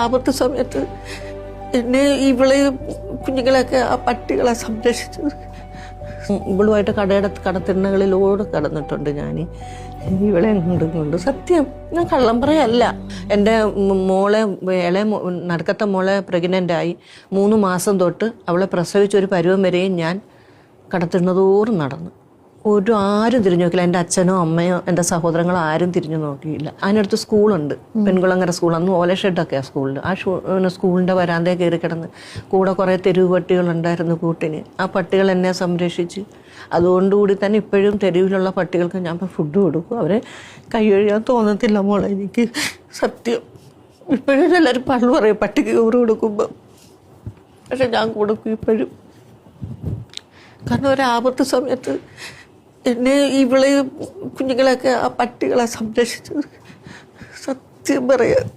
ആപത്ത് സമയത്ത് എന്നെ ഇവളെ കുഞ്ഞുങ്ങളെയൊക്കെ ആ പട്ടികളെ സംരക്ഷിച്ചത്. ഇവളുമായിട്ട് കടത്തിണ്ണകളിലൂടെ കടന്നിട്ടുണ്ട് ഞാൻ. ഇവളെ കൊണ്ട് സത്യം ഞാൻ കള്ളം പറയല്ല. എൻ്റെ മോളെ നടുക്കത്തെ മോളെ പ്രഗ്നൻ്റായി 3 മാസം തൊട്ട് അവളെ പ്രസവിച്ചൊരു പരുവം വരെയും ഞാൻ കടത്തിണ്ണതോറും നടന്നു. ആരും തിരിഞ്ഞു നോക്കില്ല. എൻ്റെ അച്ഛനോ അമ്മയോ എൻ്റെ സഹോദരങ്ങളോ ആരും തിരിഞ്ഞു നോക്കിയില്ല. അതിനടുത്ത് സ്കൂളുണ്ട്, പെൺകുളങ്ങര സ്കൂൾ. അന്ന് ഓലഷെഡൊക്കെയാണ് സ്കൂളിൽ. ആ സ്കൂളിൻ്റെ വരാന്തയിൽ കയറി കിടന്ന് കൂടെ കുറേ തെരുവ് പട്ടികളുണ്ടായിരുന്നു കൂട്ടിന്. ആ പട്ടികൾ എന്നെ സംരക്ഷിച്ച്. അതുകൊണ്ടുകൂടി തന്നെ ഇപ്പോഴും തെരുവിലുള്ള പട്ടികൾക്ക് ഞാൻ ഫുഡ് കൊടുക്കും. അവരെ കൈ കഴുകാൻ തോന്നത്തില്ല മോളെ എനിക്ക്, സത്യം. ഇപ്പോഴും എല്ലാവരും പള്ളു പറയും പട്ടിക്ക് ചോറ് കൊടുക്കുമ്പോൾ, പക്ഷെ ഞാൻ കൊടുക്കും ഇപ്പോഴും. കാരണം ഒരാപത്ത് സമയത്ത് എന്നെ ഇവളെ കുഞ്ഞുങ്ങളെയൊക്കെ ആ പട്ടികളെ സംരക്ഷിച്ചത്. സത്യം പറയാം.